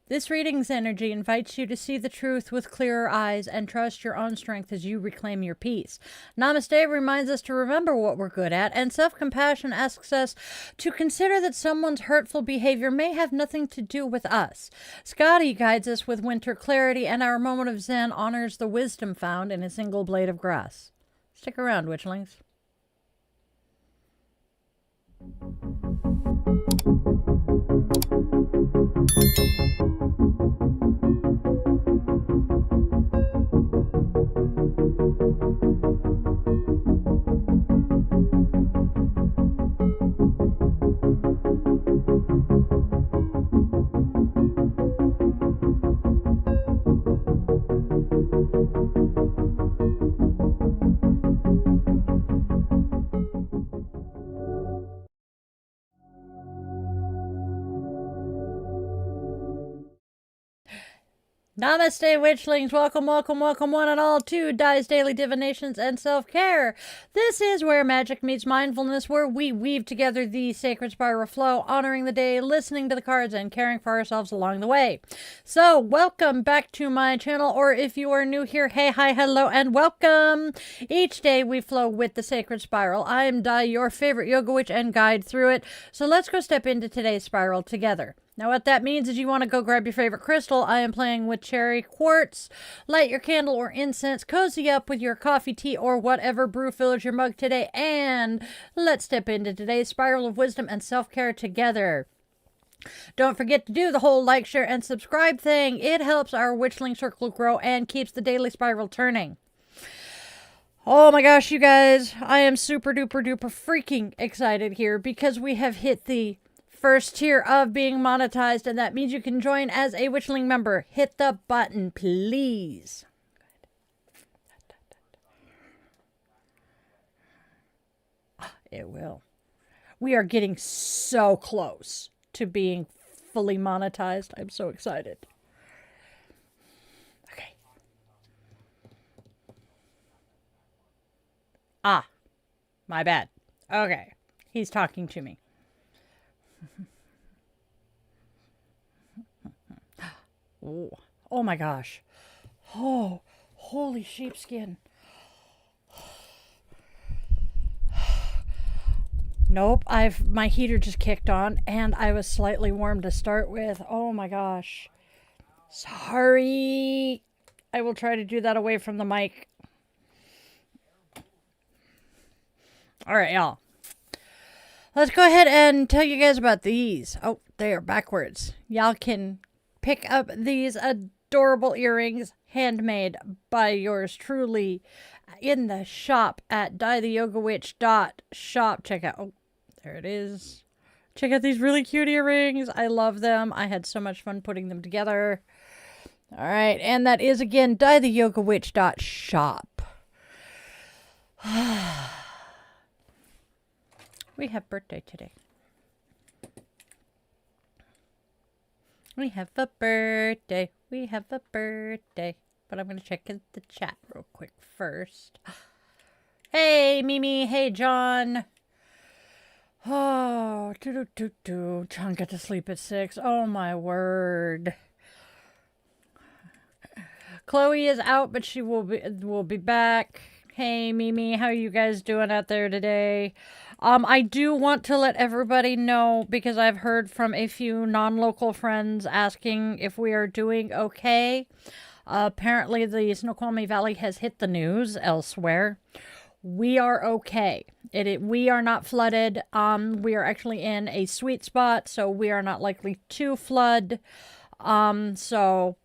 This reading's energy invites you to see the truth with clearer eyes and trust your own strength as you reclaim your peace. Namaste reminds us to remember what we're good at, and self-compassion asks us to consider that someone's hurtful behavior may have nothing to do with us. Scotty guides us with winter clarity, and our moment of Zen honors the wisdom found in a single blade of grass. Stick around, Witchlings. Namaste, Witchlings. Welcome, welcome, welcome, one and all, to Di's Daily Divinations and Self-Care. This is where magic meets mindfulness, where we weave together the sacred spiral flow, honoring the day, listening to the cards, and caring for ourselves along the way. So, welcome back to my channel, or if you are new here, hey, hi, hello, and welcome. Each day we flow with the sacred spiral. I am Di, your favorite yoga witch and guide through it. So let's go step into today's spiral together. Now what that means is you want to go grab your favorite crystal. I am playing with cherry quartz. Light your candle or incense. Cozy up with your coffee, tea, or whatever brew fills your mug today. And let's step into today's spiral of wisdom and self-care together. Don't forget to do the whole like, share, and subscribe thing. It helps our Witchling circle grow and keeps the daily spiral turning. Oh my gosh, you guys. I am super duper duper freaking excited here because we have hit the first tier of being monetized, and that means you can join as a Witchling member. Hit the button, please. It will. We are getting so close to being fully monetized. I'm so excited. Okay. Ah, my bad. Okay. He's talking to me. Oh my gosh. Oh, holy sheepskin. Nope, my heater just kicked on and I was slightly warm to start with. Oh my gosh. Sorry. I will try to do that away from the mic. All right, y'all. Let's go ahead and tell you guys about these. Oh, they are backwards. Y'all can pick up these adorable earrings, handmade by yours truly, in the shop at dietheyogawitch.shop. Check out, oh, there it is. Check out these really cute earrings. I love them. I had so much fun putting them together. All right, and that is, again, dietheyogawitch.shop. We have birthday today. We have a birthday. We have a birthday. But I'm going to check in the chat real quick first. Hey, Mimi. Hey, John. Oh, John got to sleep at 6. Oh, my word. Chloe is out, but she will be back. Hey, Mimi. How are you guys doing out there today? I do want to let everybody know, because I've heard from a few non-local friends asking if we are doing okay. Apparently, the Snoqualmie Valley has hit the news elsewhere. We are okay. We are not flooded. We are actually in a sweet spot, so we are not likely to flood. So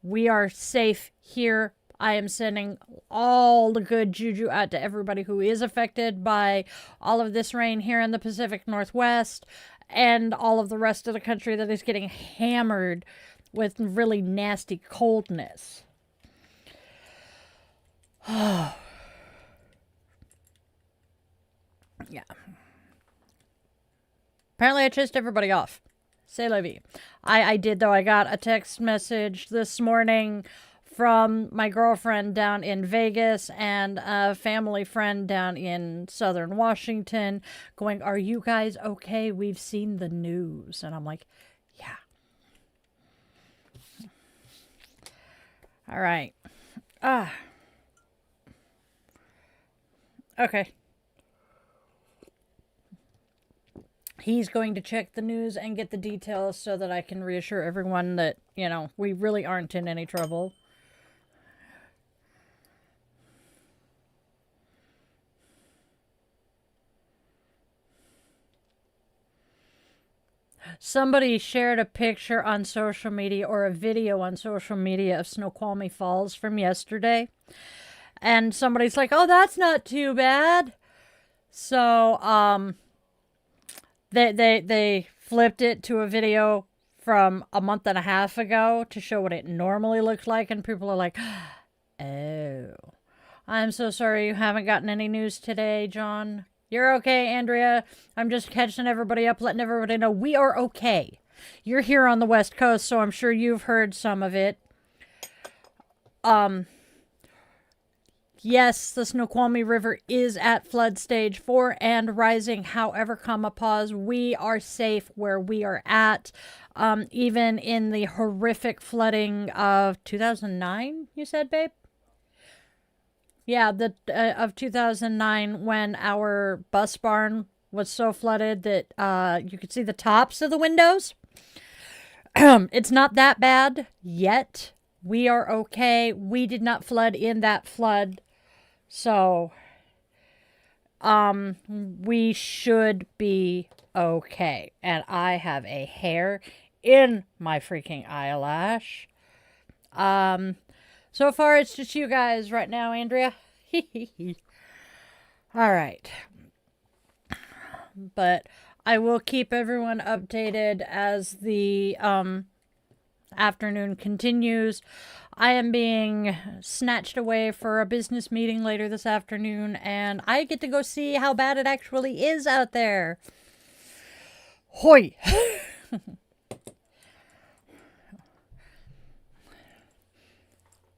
we are safe here. I am sending all the good juju out to everybody who is affected by all of this rain here in the Pacific Northwest and all of the rest of the country that is getting hammered with really nasty coldness. Yeah. Apparently I chased everybody off. C'est la vie. I did, though. I got a text message this morning from my girlfriend down in Vegas and a family friend down in Southern Washington going, "Are you guys okay? We've seen the news." And I'm like, yeah. All right. Ah. Okay. He's going to check the news and get the details so that I can reassure everyone that, we really aren't in any trouble. Somebody shared a picture on social media or a video on social media of Snoqualmie Falls from yesterday. And somebody's like, oh, that's not too bad. So, they flipped it to a video from a month and a half ago to show what it normally looks like. And people are like, oh, I'm so sorry you haven't gotten any news today, John. You're okay, Andrea. I'm just catching everybody up, letting everybody know we are okay. You're here on the West Coast, so I'm sure you've heard some of it. Yes, the Snoqualmie River is at flood stage 4 and rising. However, pause, we are safe where we are at. Even in the horrific flooding of 2009, you said, babe? Yeah, of 2009, when our bus barn was so flooded that you could see the tops of the windows. It's not that bad yet. We are okay. We did not flood in that flood. So, we should be okay. And I have a hair in my freaking eyelash. So far, it's just you guys right now, Andrea. All right. But I will keep everyone updated as the afternoon continues. I am being snatched away for a business meeting later this afternoon, and I get to go see how bad it actually is out there. Hoi!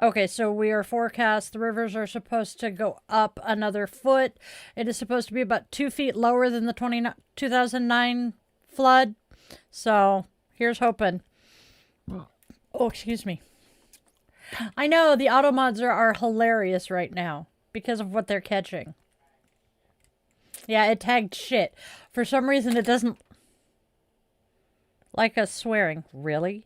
Okay, so we are forecast. The rivers are supposed to go up another foot. It is supposed to be about 2 feet lower than the 2009 flood. So here's hoping. Oh, excuse me. I know the auto mods are hilarious right now because of what they're catching. Yeah, it tagged shit. For some reason, it doesn't like us swearing. Really?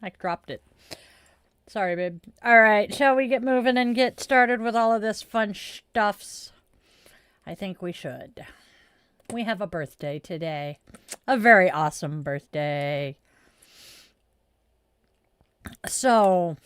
I dropped it. Sorry, babe. All right, shall we get moving and get started with all of this fun stuffs? I think we should. We have a birthday today. A very awesome birthday. So,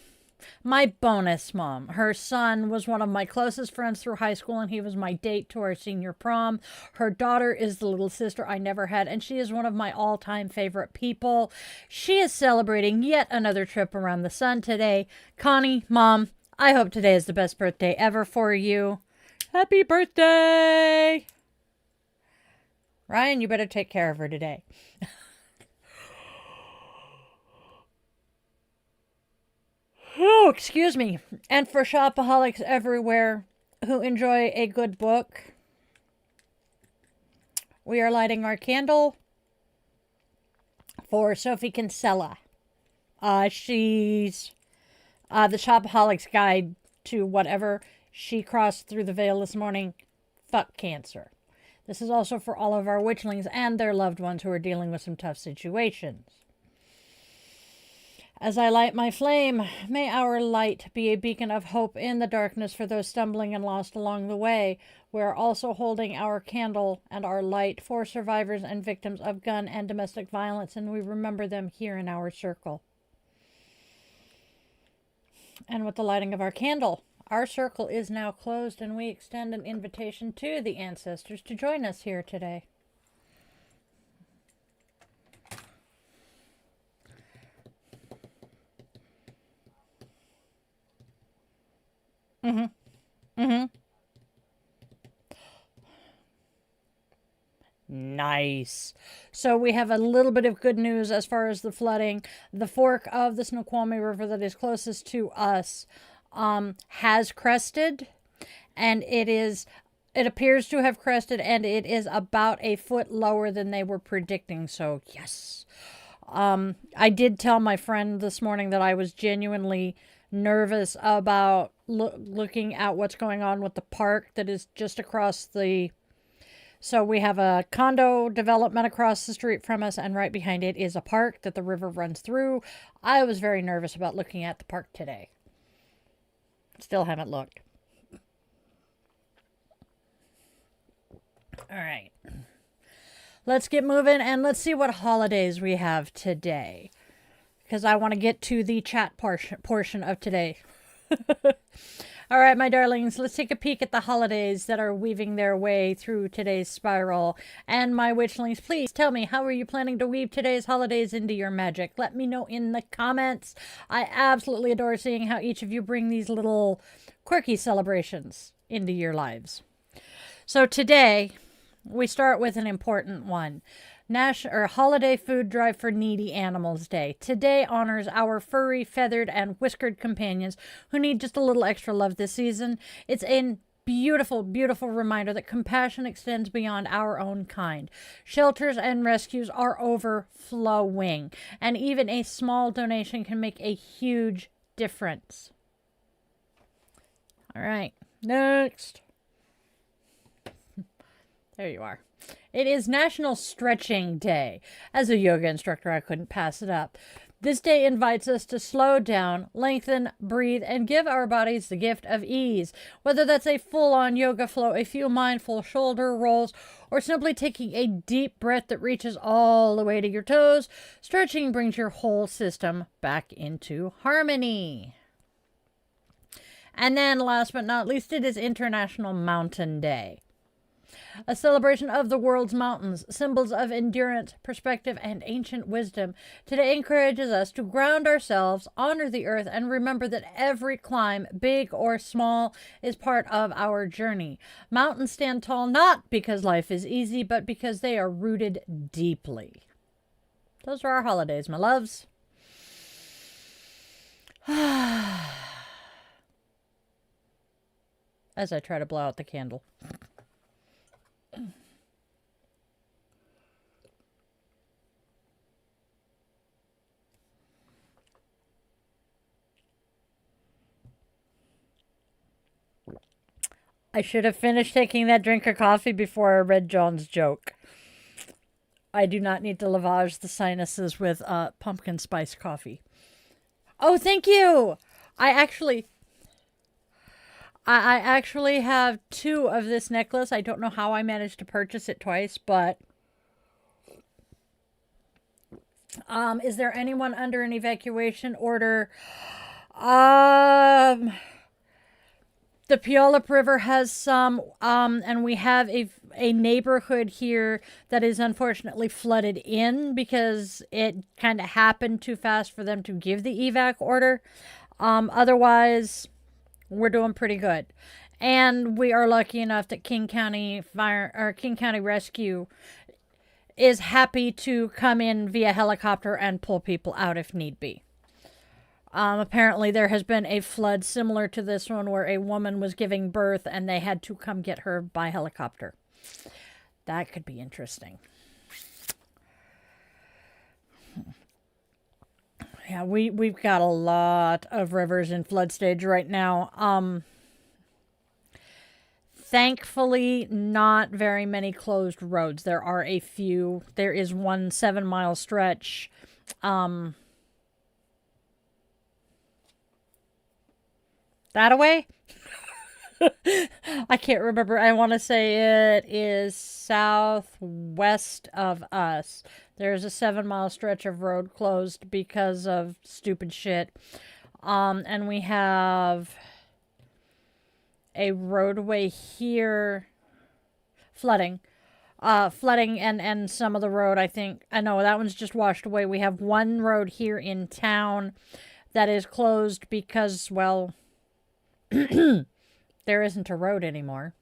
my bonus mom, her son was one of my closest friends through high school, and he was my date to our senior prom. Her daughter is the little sister I never had, and she is one of my all-time favorite people. She is celebrating yet another trip around the sun today. Connie, Mom, I hope today is the best birthday ever for you. Happy birthday! Ryan, you better take care of her today. Oh, excuse me. And for shopaholics everywhere who enjoy a good book, we are lighting our candle for Sophie Kinsella. She's the shopaholics guide to whatever she crossed through the veil this morning. Fuck cancer. This is also for all of our witchlings and their loved ones who are dealing with some tough situations. As I light my flame, may our light be a beacon of hope in the darkness for those stumbling and lost along the way. We are also holding our candle and our light for survivors and victims of gun and domestic violence, and we remember them here in our circle. And with the lighting of our candle, our circle is now closed, and we extend an invitation to the ancestors to join us here today. Nice. So we have a little bit of good news as far as the flooding. The fork of the Snoqualmie River that is closest to us has crested, and it is It appears to have crested, and it is about a foot lower than they were predicting. So, yes. I did tell my friend this morning that I was genuinely nervous about looking at what's going on with the park that is just across the... So we have a condo development across the street from us, and right behind it is a park that the river runs through. I was very nervous about looking at the park today. Still haven't looked. All right. Let's get moving and let's see what holidays we have today, because I want to get to the chat portion of today. All right, my darlings, let's take a peek at the holidays that are weaving their way through today's spiral. And my witchlings, please tell me, how are you planning to weave today's holidays into your magic? Let me know in the comments. I absolutely adore seeing how each of you bring these little quirky celebrations into your lives. So today, we start with an important one. Holiday Food Drive for Needy Animals Day. Today honors our furry, feathered, and whiskered companions who need just a little extra love this season. It's a beautiful, beautiful reminder that compassion extends beyond our own kind. Shelters and rescues are overflowing, and even a small donation can make a huge difference. All right, next. There you are. It is National Stretching Day. As a yoga instructor, I couldn't pass it up. This day invites us to slow down, lengthen, breathe, and give our bodies the gift of ease. Whether that's a full-on yoga flow, a few mindful shoulder rolls, or simply taking a deep breath that reaches all the way to your toes, stretching brings your whole system back into harmony. And then, last but not least, it is International Mountain Day. A celebration of the world's mountains, symbols of endurance, perspective, and ancient wisdom. Today encourages us to ground ourselves, honor the earth, and remember that every climb, big or small, is part of our journey. Mountains stand tall not because life is easy, but because they are rooted deeply. Those are our holidays, my loves. As I try to blow out the candle. I should have finished taking that drink of coffee before I read John's joke. I do not need to lavage the sinuses with pumpkin spice coffee. Oh, thank you! I actually have 2 of this necklace. I don't know how I managed to purchase it twice, but is there anyone under an evacuation order? The Puyallup River has some, and we have a neighborhood here that is unfortunately flooded in because it kind of happened too fast for them to give the evac order. Otherwise, we're doing pretty good. And we are lucky enough that King County Rescue is happy to come in via helicopter and pull people out if need be. Apparently there has been a flood similar to this one where a woman was giving birth and they had to come get her by helicopter. That could be interesting. Yeah, we've got a lot of rivers in flood stage right now. Thankfully, not very many closed roads. There are a few. There is one 7-mile stretch. That away? I can't remember. I want to say it is southwest of us. There's a 7-mile stretch of road closed because of stupid shit. And we have a roadway here flooding. Flooding and some of the road, I think. I know that one's just washed away. We have one road here in town that is closed because, well, there isn't a road anymore.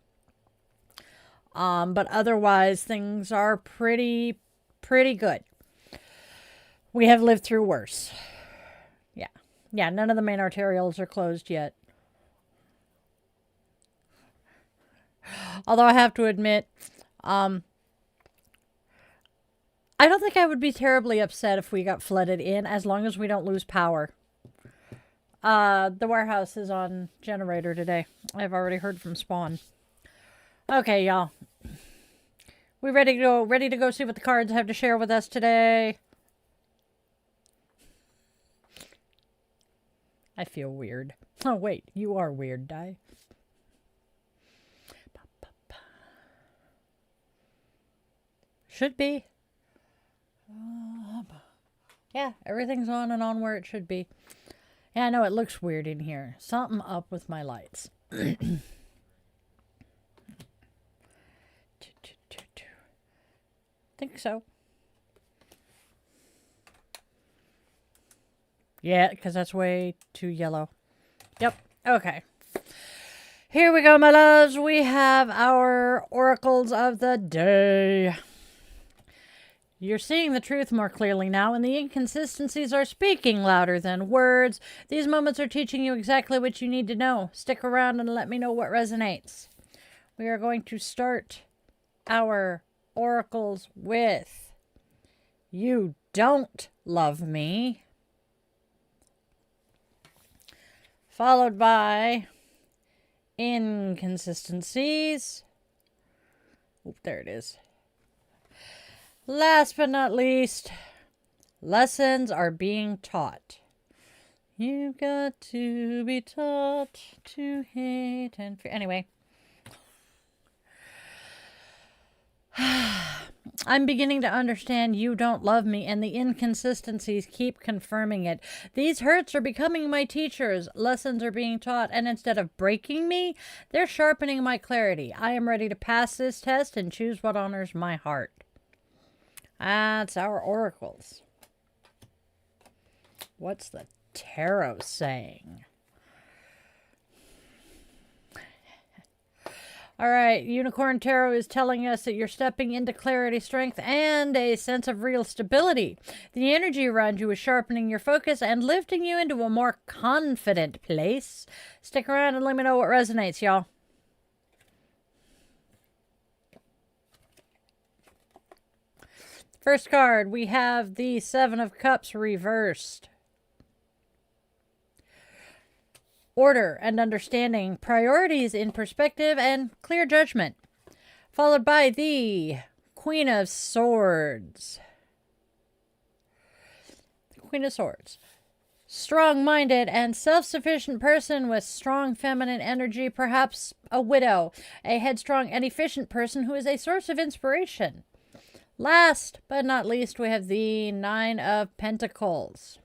But otherwise, things are pretty good. We have lived through worse. Yeah, none of the main arterials are closed yet. Although I have to admit, I don't think I would be terribly upset if we got flooded in, as long as we don't lose power. The warehouse is on generator today. I've already heard from Spawn. Okay, y'all. We ready to go? Ready to go see what the cards have to share with us today? I feel weird. Oh, wait. You are weird, Di. Should be. Yeah, everything's on and on where it should be. Yeah, I know it looks weird in here. Something up with my lights. Think so. Yeah, because that's way too yellow. Yep. Okay. Here we go, my loves. We have our oracles of the day. You're seeing the truth more clearly now, and the inconsistencies are speaking louder than words. These moments are teaching you exactly what you need to know. Stick around and let me know what resonates. We are going to start our oracles with "You don't love me," followed by "Inconsistencies." Oop, there it is. Last but not least, lessons are being taught. You've got to be taught to hate and fear. Anyway. I'm beginning to understand you don't love me, and the inconsistencies keep confirming it. These hurts are becoming my teachers. Lessons are being taught, and instead of breaking me, they're sharpening my clarity. I am ready to pass this test and choose what honors my heart. That's our oracles. What's the tarot saying? All right, Unicorn Tarot is telling us that you're stepping into clarity, strength, and a sense of real stability. The energy around you is sharpening your focus and lifting you into a more confident place. Stick around and let me know what resonates, y'all. First card, we have the Seven of Cups reversed. Order and understanding, priorities in perspective, and clear judgment. Followed by the Queen of Swords. The Queen of Swords. Strong-minded and self-sufficient person with strong feminine energy, perhaps a widow. A headstrong and efficient person who is a source of inspiration. Last but not least, we have the Nine of Pentacles.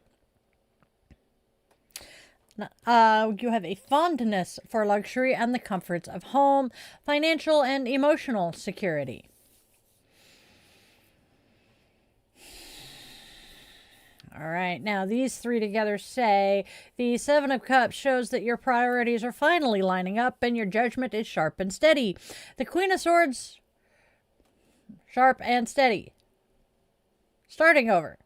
You have a fondness for luxury and the comforts of home, financial and emotional security. All right, now these three together say the Seven of Cups shows that your priorities are finally lining up and your judgment is sharp and steady. The Queen of Swords, sharp and steady. Starting over.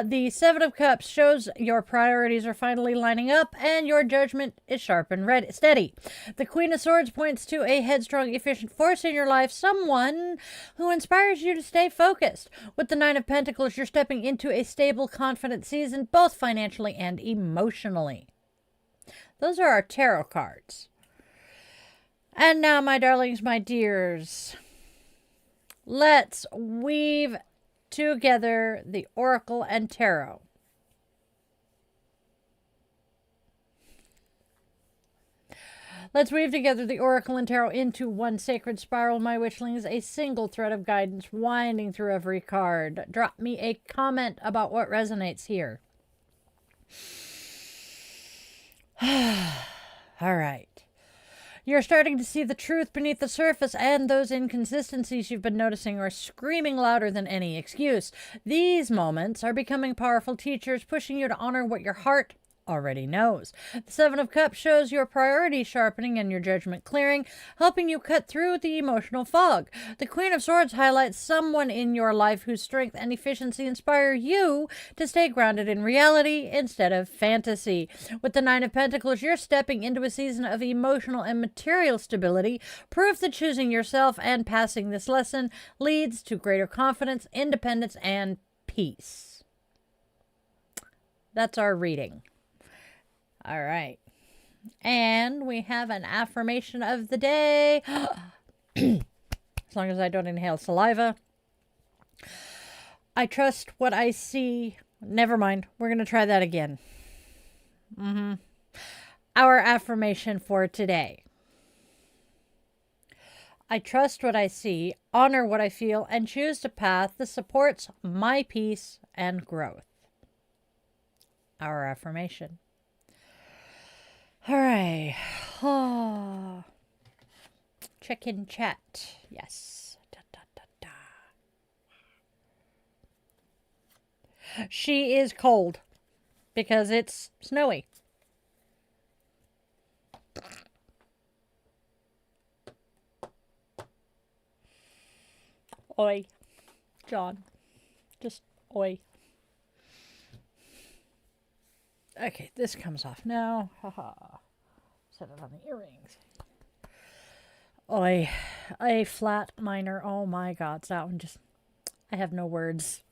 The Seven of Cups shows your priorities are finally lining up and your judgment is sharp and steady. The Queen of Swords points to a headstrong, efficient force in your life, someone who inspires you to stay focused. With the Nine of Pentacles, you're stepping into a stable, confident season, both financially and emotionally. Those are our tarot cards. And now, my darlings, my dears, let's weave together the Oracle and Tarot. Let's weave together the Oracle and Tarot into one sacred spiral, my witchlings, a single thread of guidance winding through every card. Drop me a comment about what resonates here. All right. You're starting to see the truth beneath the surface, and those inconsistencies you've been noticing are screaming louder than any excuse. These moments are becoming powerful teachers, pushing you to honor what your heart already knows. The Seven of Cups shows your priorities sharpening and your judgment clearing, helping you cut through the emotional fog. The Queen of Swords highlights someone in your life whose strength and efficiency inspire you to stay grounded in reality instead of fantasy. With the Nine of Pentacles, you're stepping into a season of emotional and material stability, proof that choosing yourself and passing this lesson leads to greater confidence, independence, and peace. That's our reading. All right. And we have an affirmation of the day. As long as I don't inhale saliva. I trust what I see. Never mind. We're going to try that again. Our affirmation for today. I trust what I see, honor what I feel, and choose a path that supports my peace and growth. Our affirmation. All right. Oh. Check in chat. Yes. Da, da, da, da. She is cold because it's snowy. Oi, John. Just oi. Okay, this comes off now. Haha. Set it on the earrings. Oi. A flat minor. Oh my god. That one just... I have no words.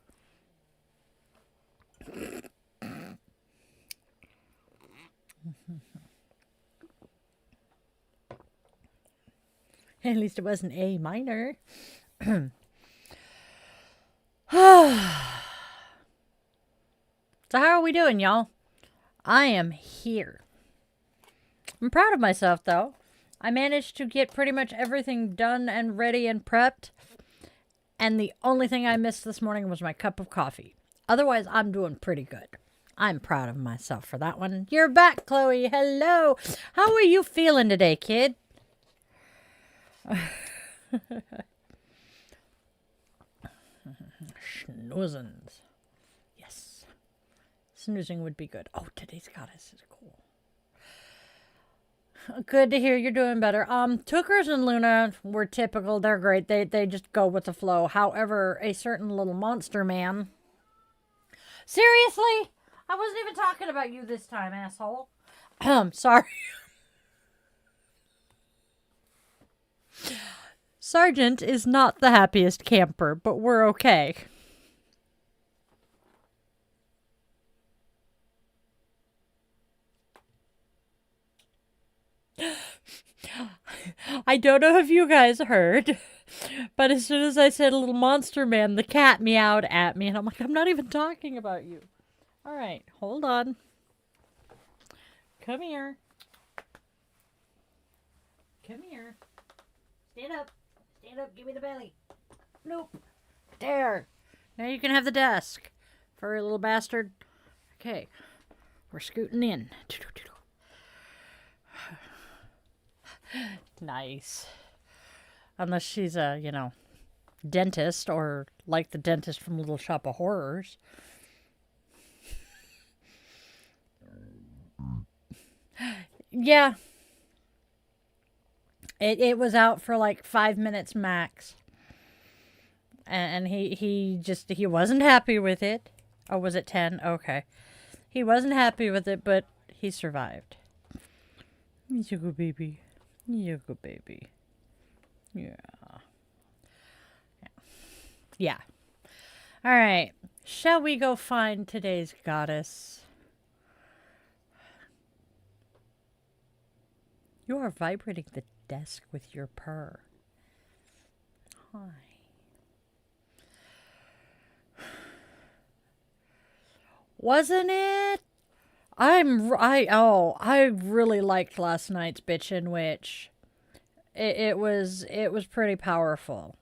At least it wasn't A minor. So how are we doing, y'all? I am here. I'm proud of myself, though. I managed to get pretty much everything done and ready and prepped. And the only thing I missed this morning was my cup of coffee. Otherwise, I'm doing pretty good. I'm proud of myself for that one. You're back, Chloe. Hello. How are you feeling today, kid? Snoozins. Yes. Snoozing would be good. Oh, today's goddess is cool. Good to hear you're doing better. Tookers and Luna were typical. They're great. They just go with the flow. However, a certain little monster man. Seriously? I wasn't even talking about you this time, asshole. Sorry. Sergeant is not the happiest camper, but we're okay. I don't know if you guys heard, but as soon as I said a little monster man, the cat meowed at me, and I'm like, I'm not even talking about you. All right, hold on. Come here. Come here. Stand up. Stand up. Give me the belly. Nope. There. Now you can have the desk. Furry little bastard. Okay. We're scooting in. Nice. Unless she's a, dentist or like the dentist from Little Shop of Horrors. Yeah. It was out for like 5 minutes max. And he wasn't happy with it. Oh, was it 10? Okay. He wasn't happy with it, but he survived. He's a good baby. You're a good baby. Yeah. Yeah. All right. Shall we go find today's goddess? You are vibrating the desk with your purr. Hi. Wasn't it? I really liked last night's Bitchin' Witch. It was pretty powerful.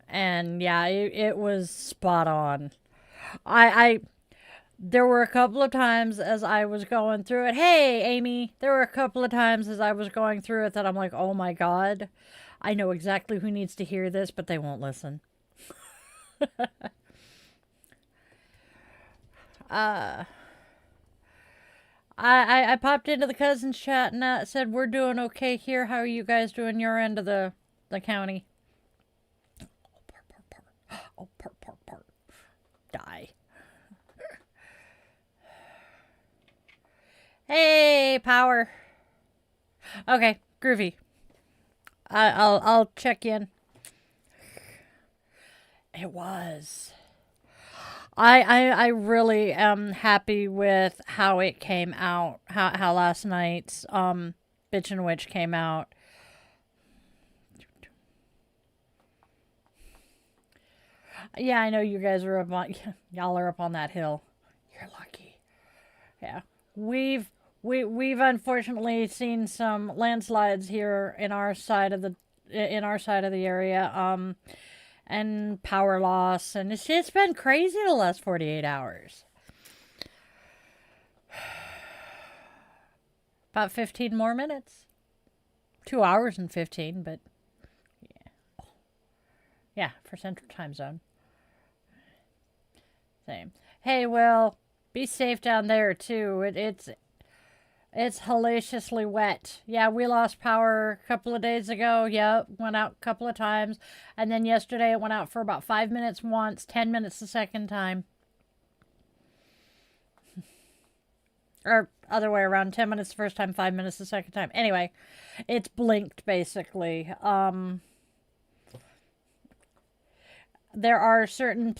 And yeah, it was spot on. There were a couple of times as I was going through it. Hey, Amy, there were a couple of times as I was going through it that I'm like, oh my God, I know exactly who needs to hear this, but they won't listen. I popped into the cousins chat and said we're doing okay here. How are you guys doing your end of the county? Oh, part. Die. Hey, power. Okay, groovy. I'll check in. It was. I really am happy with how it came out. How last night's Bitch and Witch came out. Yeah, I know you guys are up on y'all are up on that hill. You're lucky. Yeah. We've unfortunately seen some landslides here in our side of the area. And power loss, and it's been crazy the last 48 hours. About 15 more minutes. 2 hours and 15, but yeah. Yeah, for Central Time Zone. Same. Hey, Will, be safe down there, too. It's hellaciously wet. Yeah, we lost power a couple of days ago. Yep, went out a couple of times. And then yesterday it went out for about 5 minutes once, 10 minutes the second time. Or other way around, 10 minutes the first time, 5 minutes the second time. Anyway, it's blinked basically. There are certain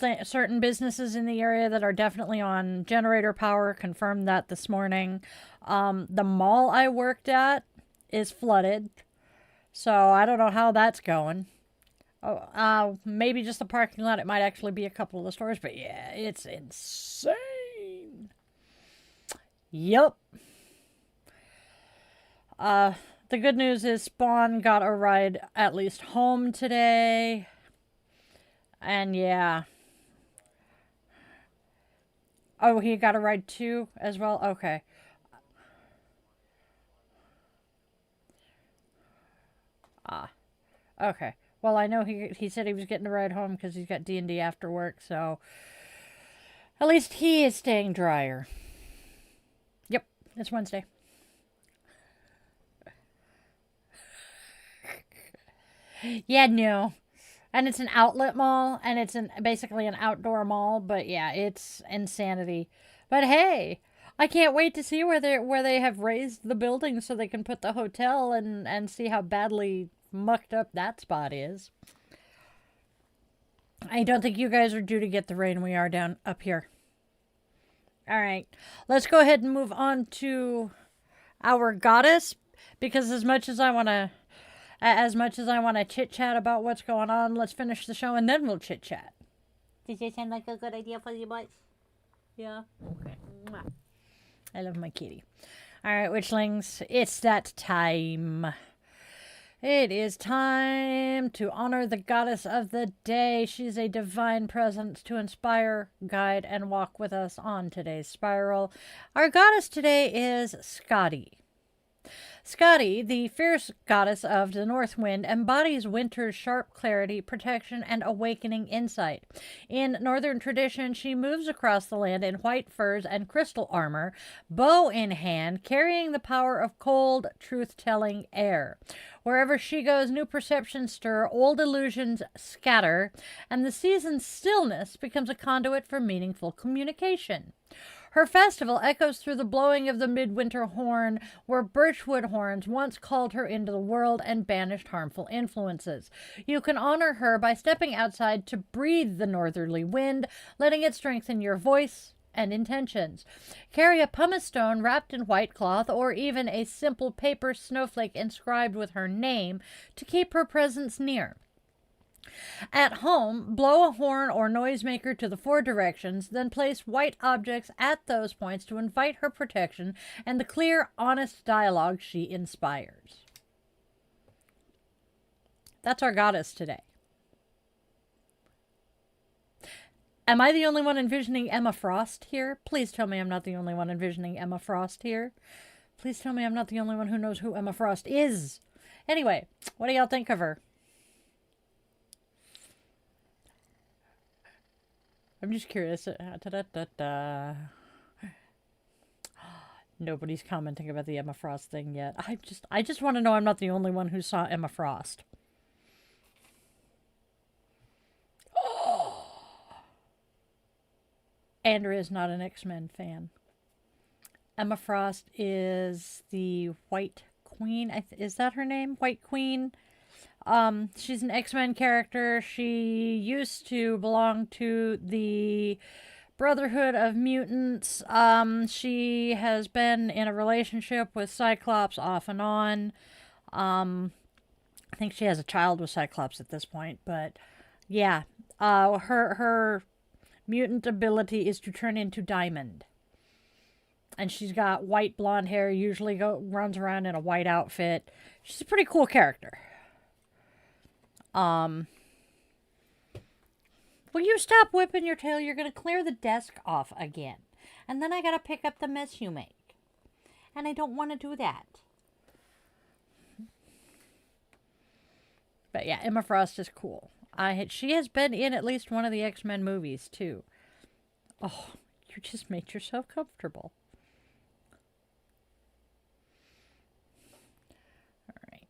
businesses in the area that are definitely on generator power. Confirmed that this morning. The mall I worked at is flooded, so I don't know how that's going. Oh, maybe just the parking lot. It might actually be a couple of the stores, but yeah, it's insane. Yep. The good news is Spawn got a ride at least home today. And yeah. Oh, he got a ride too as well? Okay. Ah. Okay. Well, I know he said he was getting a ride home because he's got D&D after work, so at least he is staying drier. Yep, it's Wednesday. Yeah, no. And it's an outlet mall, and it's basically an outdoor mall, but yeah, it's insanity. But hey, I can't wait to see where they have raised the building so they can put the hotel and see how badly mucked up that spot is. I don't think you guys are due to get the rain we are down up here. All right, let's go ahead and move on to our goddess, because as much as I want to chit chat about what's going on, let's finish the show and then we'll chit chat. Does that sound like a good idea for you boys? Yeah? Okay. Mwah. I love my kitty. Alright, witchlings, it's that time. It is time to honor the goddess of the day. She's a divine presence to inspire, guide, and walk with us on today's spiral. Our goddess today is Scotty. Scotty, the fierce goddess of the north wind, embodies winter's sharp clarity, protection, and awakening insight. In northern tradition, she moves across the land in white furs and crystal armor, bow in hand, carrying the power of cold, truth-telling air. Wherever she goes, new perceptions stir, old illusions scatter, and the season's stillness becomes a conduit for meaningful communication. Her festival echoes through the blowing of the midwinter horn, where birchwood horns once called her into the world and banished harmful influences. You can honor her by stepping outside to breathe the northerly wind, letting it strengthen your voice and intentions. Carry a pumice stone wrapped in white cloth, or even a simple paper snowflake inscribed with her name to keep her presence near. At home, blow a horn or noisemaker to the 4 directions, then place white objects at those points to invite her protection and the clear, honest dialogue she inspires. That's our goddess today. Am I the only one envisioning Emma Frost here? Please tell me I'm not the only one envisioning Emma Frost here. Please tell me I'm not the only one who knows who Emma Frost is. Anyway, what do y'all think of her? I'm just curious. Nobody's commenting about the Emma Frost thing yet. I just want to know I'm not the only one who saw Emma Frost. Andrea is not an X-Men fan. Emma Frost is the White Queen. Is that her name? White Queen. She's an X-Men character. She used to belong to the Brotherhood of Mutants. She has been in a relationship with Cyclops off and on. I think she has a child with Cyclops at this point, but yeah. Her mutant ability is to turn into Diamond. And she's got white blonde hair, usually runs around in a white outfit. She's a pretty cool character. Will you stop whipping your tail? You're going to clear the desk off again. And then I got to pick up the mess you make. And I don't want to do that. But yeah, Emma Frost is cool. She has been in at least one of the X-Men movies, too. Oh, you just made yourself comfortable. All right.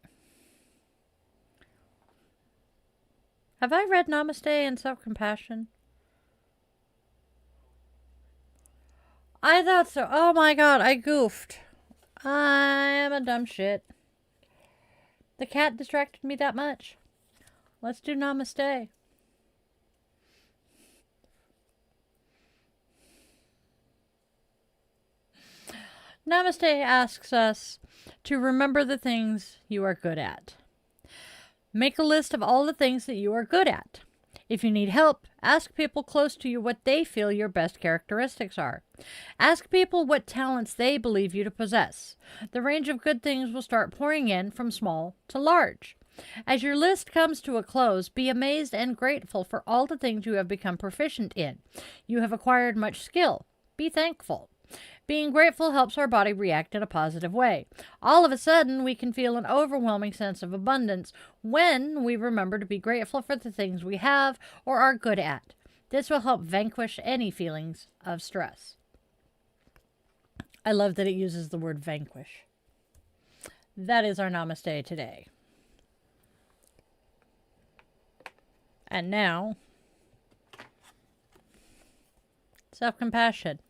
Have I read Namaste and Self-Compassion? I thought so. Oh my god, I goofed. I am a dumb shit. The cat distracted me that much. Let's do Namaste. Namaste asks us to remember the things you are good at. Make a list of all the things that you are good at. If you need help, ask people close to you what they feel your best characteristics are. Ask people what talents they believe you to possess. The range of good things will start pouring in from small to large. As your list comes to a close, be amazed and grateful for all the things you have become proficient in. You have acquired much skill. Be thankful. Being grateful helps our body react in a positive way. All of a sudden, we can feel an overwhelming sense of abundance when we remember to be grateful for the things we have or are good at. This will help vanquish any feelings of stress. I love that it uses the word vanquish. That is our Namaste today. And now, self-compassion.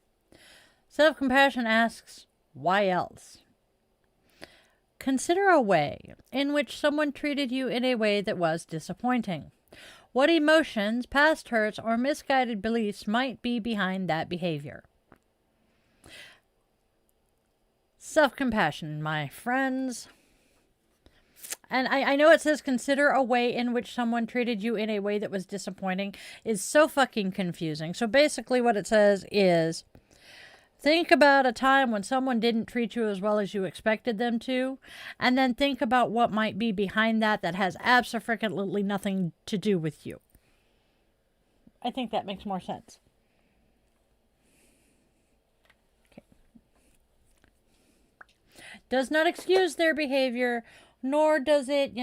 Self-compassion asks, why else? Consider a way in which someone treated you in a way that was disappointing. What emotions, past hurts, or misguided beliefs might be behind that behavior? Self-compassion, my friends. And I know it says consider a way in which someone treated you in a way that was disappointing is so fucking confusing. So basically what it says is, think about a time when someone didn't treat you as well as you expected them to, and then think about what might be behind that has absolutely nothing to do with you. I think that makes more sense. Okay. Does not excuse their behavior, nor does it,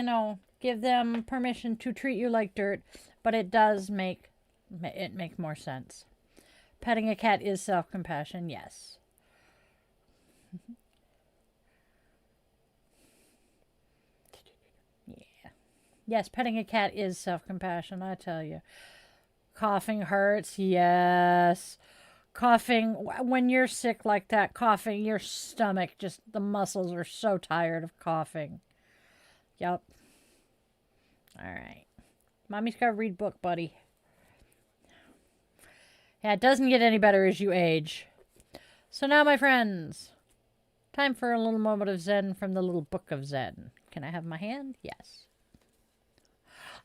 give them permission to treat you like dirt, but it does make more sense. Petting a cat is self-compassion, yes. Yeah. Yes, petting a cat is self-compassion, I tell you. Coughing hurts, yes. Coughing, when you're sick like that, coughing, your stomach, just the muscles are so tired of coughing. Yep. All right. Mommy's got to read book, buddy. Yeah, it doesn't get any better as you age. So now, my friends, time for a little moment of Zen from the Little Book of Zen. Can I have my hand? Yes.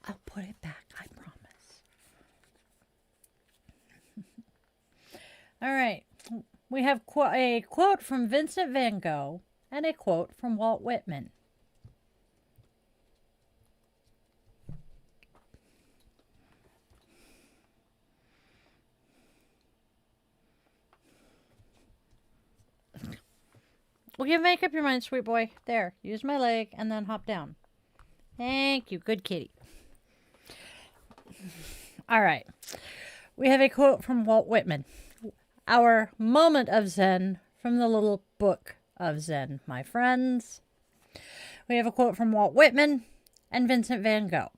I'll put it back, I promise. All right. We have a quote from Vincent van Gogh and a quote from Walt Whitman. Well, you make up your mind, sweet boy. There, use my leg and then hop down. Thank you, good kitty. All right. We have a quote from Walt Whitman. Our moment of Zen from the Little Book of Zen, my friends. We have a quote from Walt Whitman and Vincent van Gogh.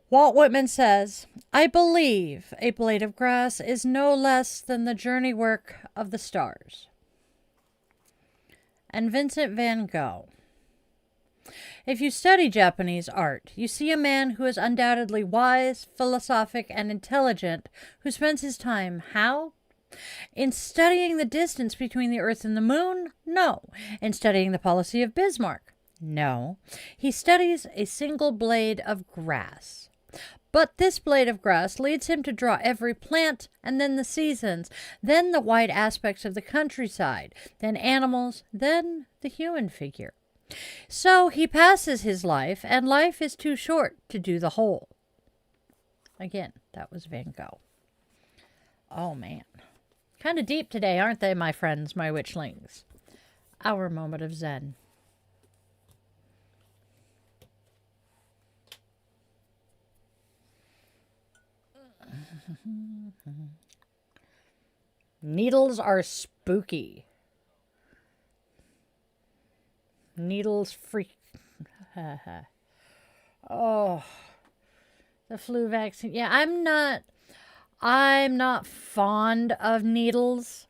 Walt Whitman says, "I believe a blade of grass is no less than the journey work of the stars." And Vincent van Gogh. If you study Japanese art, you see a man who is undoubtedly wise, philosophic, and intelligent, who spends his time how? In studying the distance between the Earth and the Moon? No. In studying the policy of Bismarck? No. He studies a single blade of grass. But this blade of grass leads him to draw every plant, and then the seasons, then the wide aspects of the countryside, then animals, then the human figure. So he passes his life, and life is too short to do the whole. Again, that was Van Gogh. Oh, man. Kind of deep today, aren't they, my friends, my witchlings? Our moment of Zen. Needles are spooky. Needles freak. Oh, the flu vaccine. Yeah, I'm not fond of needles.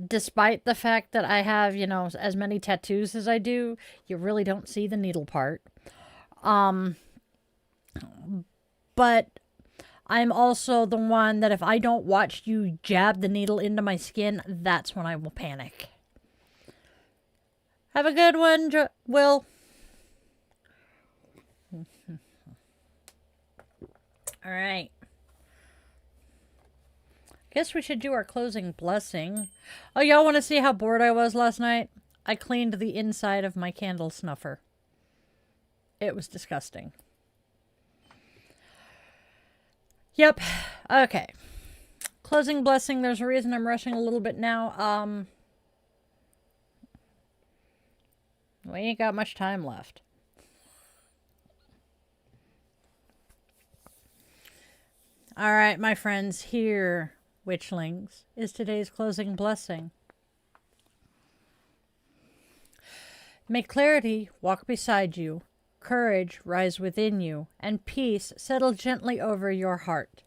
Despite the fact that I have, as many tattoos as I do, you really don't see the needle part. But I'm also the one that if I don't watch you jab the needle into my skin, that's when I will panic. Have a good one, Will. All right. Guess we should do our closing blessing. Oh, y'all want to see how bored I was last night? I cleaned the inside of my candle snuffer. It was disgusting. Yep. Okay. Closing blessing. There's a reason I'm rushing a little bit now. We ain't got much time left. All right, my friends, here, witchlings, is today's closing blessing. May clarity walk beside you, courage rise within you, and peace settle gently over your heart.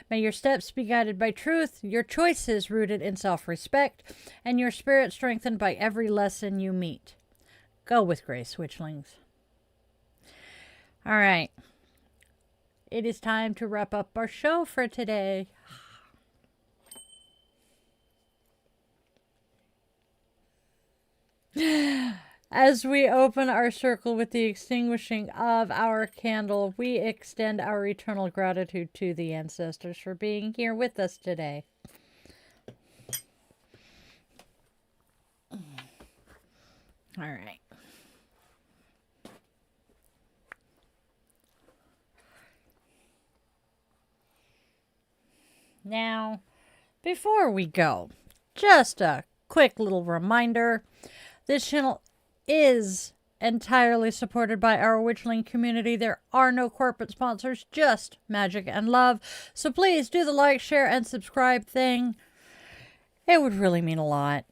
May your steps be guided by truth, your choices rooted in self-respect, and your spirit strengthened by every lesson you meet. Go with grace, witchlings. All right. It is time to wrap up our show for today. As we open our circle with the extinguishing of our candle, we extend our eternal gratitude to the ancestors for being here with us today. All right. Now, before we go, just a quick little reminder. This channel is entirely supported by our witchling community. There are no corporate sponsors, just magic and love. So please do the like, share, and subscribe thing. It would really mean a lot.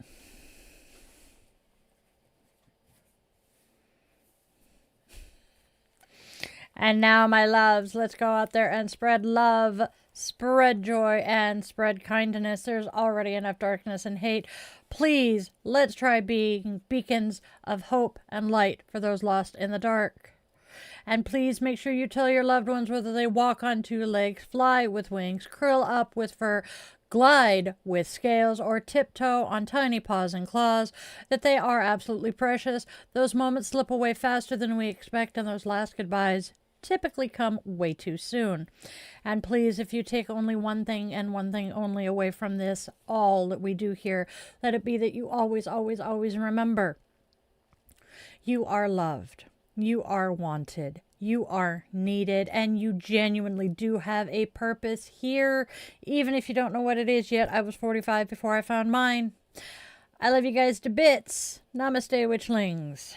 And now, my loves, let's go out there and spread love, spread joy, and spread kindness. There's already enough darkness and hate. Please, let's try being beacons of hope and light for those lost in the dark. And please make sure you tell your loved ones, whether they walk on two legs, fly with wings, curl up with fur, glide with scales, or tiptoe on tiny paws and claws, that they are absolutely precious. Those moments slip away faster than we expect, and those last goodbyes typically come way too soon. And please, if you take only one thing and one thing only away from this, all that we do here, let it be that you always, always, always remember, you are loved, you are wanted, you are needed, and you genuinely do have a purpose here, even if you don't know what it is yet. I was 45 before I found mine. I love you guys to bits. Namaste, witchlings.